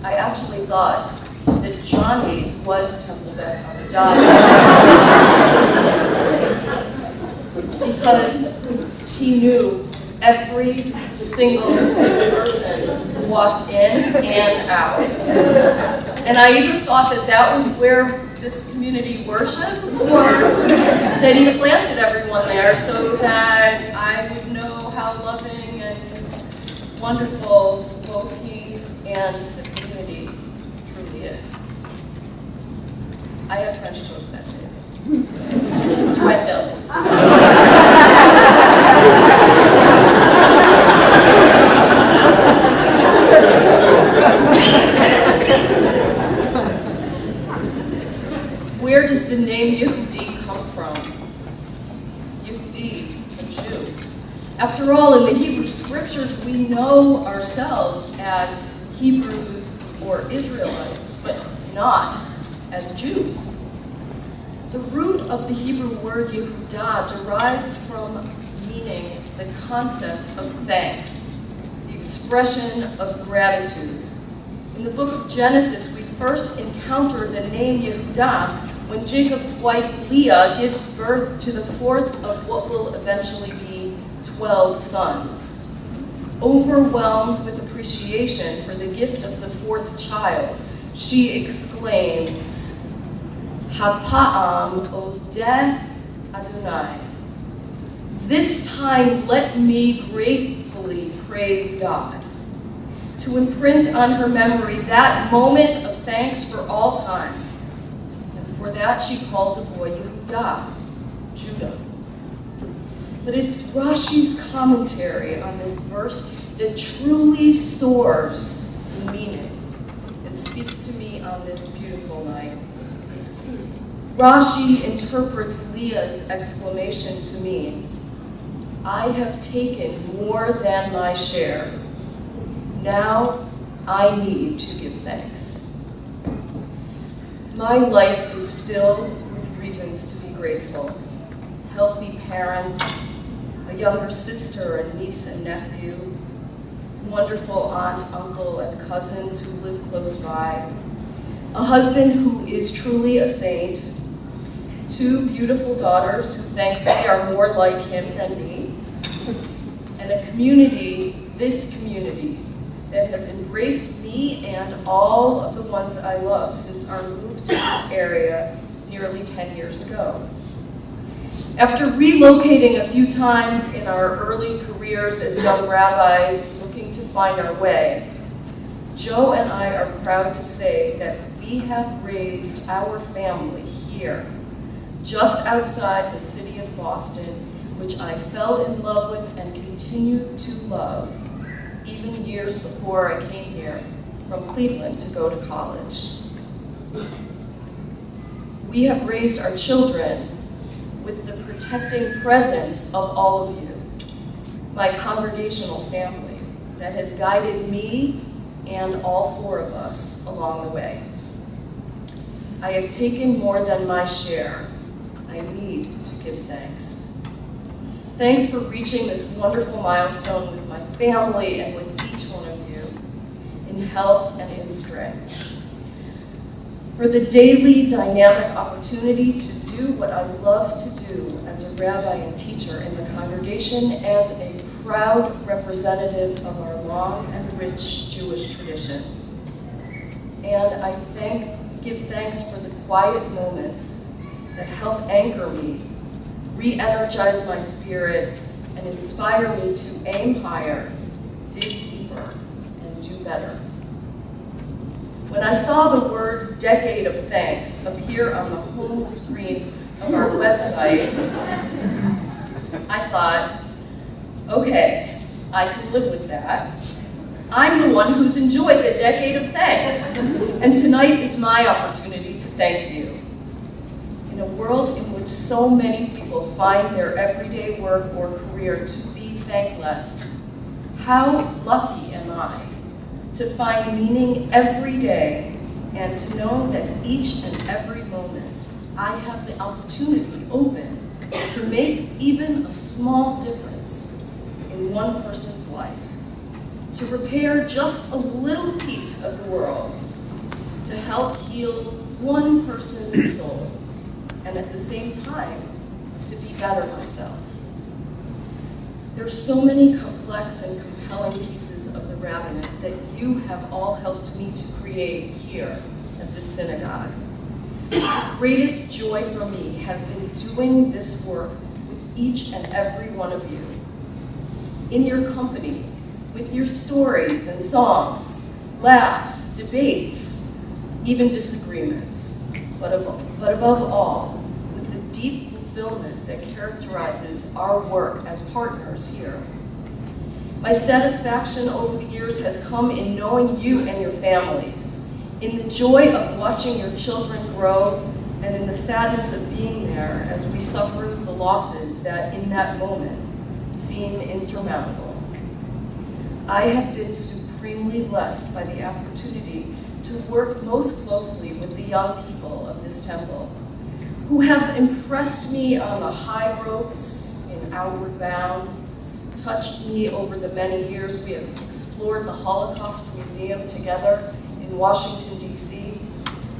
I actually thought that Johnny's was Temple Beth Avodah because he knew every single person who walked in and out. And I either thought that that was where this community worships, or that he planted everyone there so that I would know how loving and wonderful both he and the community truly is. I had French toast that day. Quite delicate. Where does the name Yehudi come from? Yehudi, a Jew. After all, in the Hebrew scriptures, we know ourselves as Hebrews or Israelites, but not as Jews. The root of the Hebrew word Yehudah derives from meaning the concept of thanks, the expression of gratitude. In the book of Genesis, we first encounter the name Yehudah when Jacob's wife Leah gives birth to the fourth of what will eventually be 12 sons. Overwhelmed with appreciation for the gift of the fourth child, she exclaims, "Hapa'am odeh Adonai." This time let me gratefully praise God. To imprint on her memory that moment of thanks for all time. And for that she called the boy Yehudah, Judah. But it's Rashi's commentary on this verse that truly soars in meaning and speaks to me on this beautiful night. Rashi interprets Leah's exclamation to mean, "I have taken more than my share. Now I need to give thanks." My life is filled with reasons to be grateful. Healthy parents, a younger sister and niece and nephew, wonderful aunt, uncle, and cousins who live close by, a husband who is truly a saint, 2 beautiful daughters who thankfully are more like him than me, and a community, this community, that has embraced me and all of the ones I love since our move to this area nearly 10 years ago. After relocating a few times in our early careers as young rabbis looking to find our way, Joe and I are proud to say that we have raised our family here, just outside the city of Boston, which I fell in love with and continue to love, even years before I came here from Cleveland to go to college. We have raised our children with the protecting presence of all of you, my congregational family that has guided me and all 4 of us along the way. I have taken more than my share. I need to give thanks. Thanks for reaching this wonderful milestone with my family and with each one of you, in health and in strength. For the daily dynamic opportunity to do what I love to do as a rabbi and teacher in the congregation as a proud representative of our long and rich Jewish tradition. And I give thanks for the quiet moments that help anchor me, re-energize my spirit, and inspire me to aim higher, dig deeper, and do better. When I saw the words "Decade of Thanks" appear on the home screen of our website, I thought, okay, I can live with that. I'm the one who's enjoyed the decade of thanks, and tonight is my opportunity to thank you. In a world in which so many people find their everyday work or career to be thankless, how lucky am I to find meaning every day and to know that each and every moment I have the opportunity open to make even a small difference in one person's life, to repair just a little piece of the world, to help heal one person's soul, and at the same time, to be better myself. There's so many complex and compelling pieces of the rabbinate that you have all helped me to create here at this synagogue. The greatest joy for me has been doing this work with each and every one of you. In your company, with your stories and songs, laughs, debates, even disagreements, but above all, with the deep fulfillment that characterizes our work as partners here. My satisfaction over the years has come in knowing you and your families, in the joy of watching your children grow, and in the sadness of being there as we suffer the losses that in that moment seem insurmountable. I have been supremely blessed by the opportunity to work most closely with the young people of this temple, who have impressed me on the high ropes in Outward Bound, touched me over the many years we have explored the Holocaust Museum together in Washington, D.C.,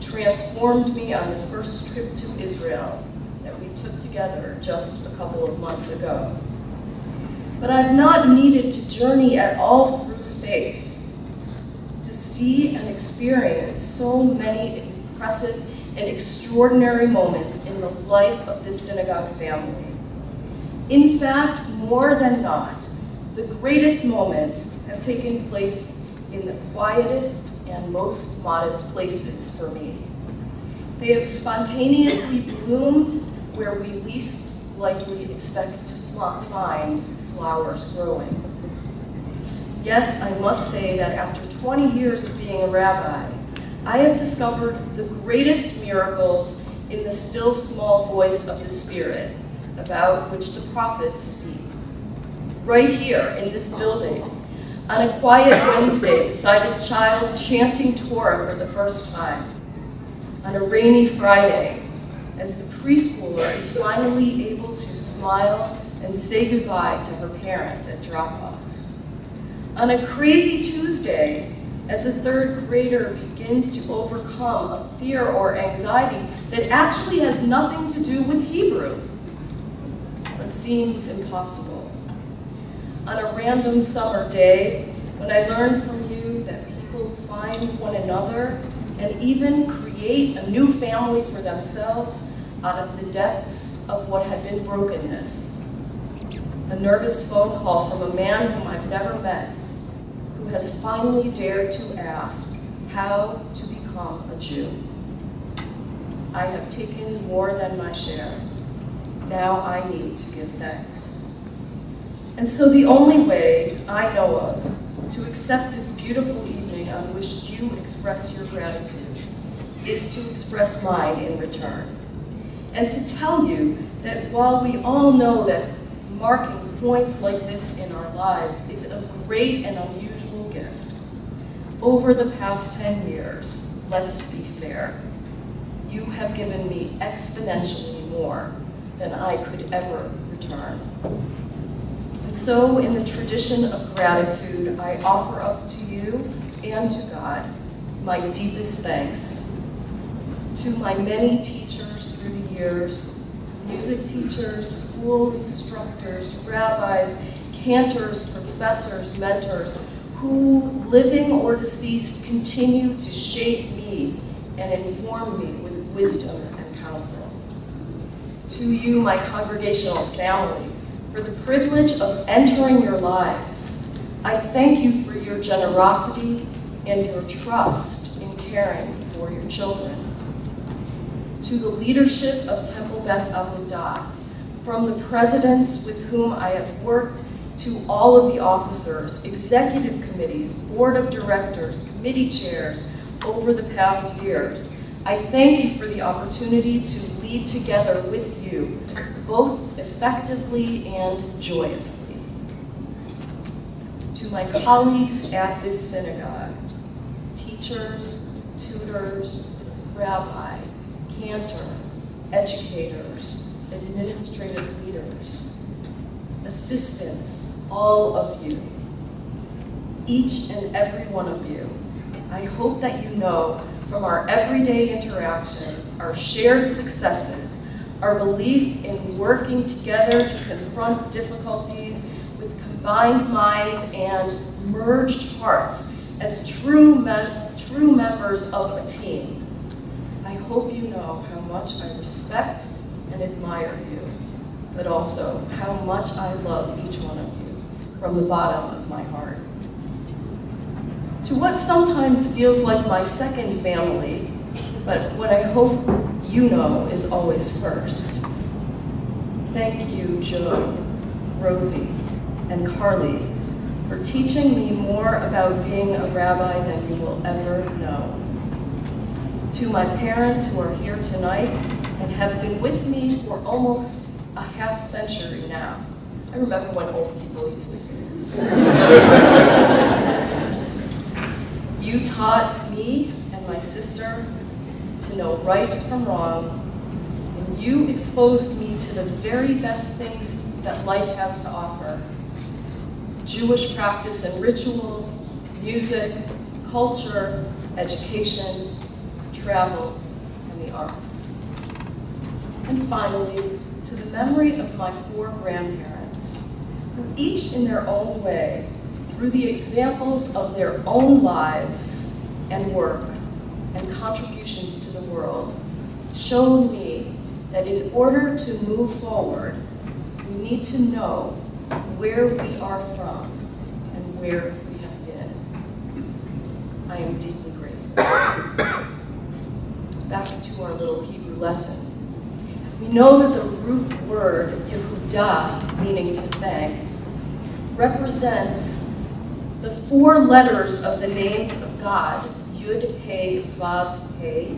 transformed me on the first trip to Israel that we took together just a couple of months ago. But I've not needed to journey at all through space to see and experience so many impressive and extraordinary moments in the life of this synagogue family. In fact, more than not, the greatest moments have taken place in the quietest and most modest places for me. They have spontaneously bloomed where we least likely expect to find flowers growing. Yes, I must say that after 20 years of being a rabbi, I have discovered the greatest miracles in the still small voice of the Spirit, about which the prophets speak. Right here in this building, on a quiet Wednesday beside a child chanting Torah for the first time, on a rainy Friday, as the preschooler is finally able to smile and say goodbye to her parent at drop-off, on a crazy Tuesday, as a third grader begins to overcome a fear or anxiety that actually has nothing to do with Hebrew, but seems impossible. On a random summer day, when I learned from you that people find one another and even create a new family for themselves out of the depths of what had been brokenness. A nervous phone call from a man whom I've never met, who has finally dared to ask how to become a Jew. I have taken more than my share. Now I need to give thanks. And so the only way I know of to accept this beautiful evening on which you express your gratitude is to express mine in return. And to tell you that while we all know that marking points like this in our lives is a great and unusual gift, over the past 10 years, let's be fair, you have given me exponentially more than I could ever return. And so, in the tradition of gratitude, I offer up to you and to God my deepest thanks. To my many teachers through the years, music teachers, school instructors, rabbis, cantors, professors, mentors, who, living or deceased, continue to shape me and inform me with wisdom and counsel. To you, my congregational family, for the privilege of entering your lives, I thank you for your generosity and your trust in caring for your children. to the leadership of Temple Beth Avodah, from the presidents with whom I have worked to all of the officers, executive committees, board of directors, committee chairs over the past years. I thank you for the opportunity to lead together with you, both effectively and joyously. To my colleagues at this synagogue, teachers, tutors, rabbi, cantor, educators, administrative leaders, assistants, all of you, each and every one of you, I hope that you know from our everyday interactions, our shared successes, our belief in working together to confront difficulties with combined minds and merged hearts as true members of a team. I hope you know how much I respect and admire you, but also how much I love each one of you from the bottom of my heart. To what sometimes feels like my second family, but what I hope you know is always first. Thank you, Joe, Rosie, and Carly, for teaching me more about being a rabbi than you will ever know. To my parents who are here tonight and have been with me for almost a half century now. I remember when old people used to sing. You taught me and my sister to know right from wrong, and you exposed me to the very best things that life has to offer. Jewish practice and ritual, music, culture, education, travel, and the arts. And finally, to the memory of my 4 grandparents, who each in their own way, through the examples of their own lives and work and contributions to the world, showed me that in order to move forward, we need to know where we are from and where we have been. I am deeply grateful. Back to our little Hebrew lesson. We know that the root word, Yehudah, meaning to thank, represents the 4 letters of the names of God, Yud, He, Vav, He.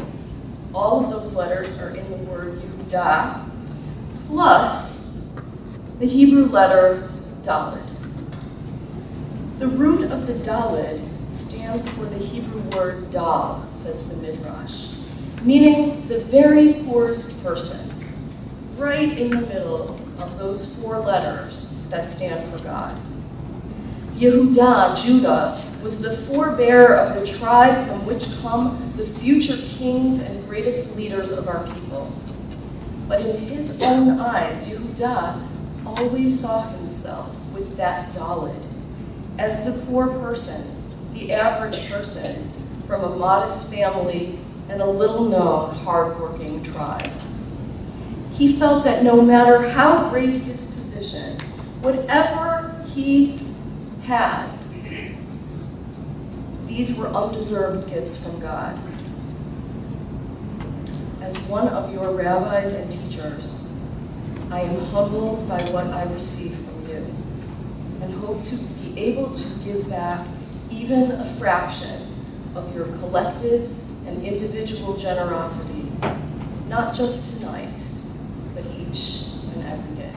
All of those letters are in the word Yehudah, plus the Hebrew letter Daled. The root of the Daled stands for the Hebrew word Dal, says the Midrash, meaning the very poorest person, right in the middle of those 4 letters that stand for God. Yehudah, Judah, was the forebearer of the tribe from which come the future kings and greatest leaders of our people. But in his own eyes, Yehudah always saw himself with that Daled, as the poor person, the average person, from a modest family and a little-known, hard-working tribe. He felt that no matter how great his position, whatever he had, these were undeserved gifts from God. As one of your rabbis and teachers, I am humbled by what I receive from you and hope to be able to give back even a fraction of your collective and individual generosity, not just tonight, but each and every day.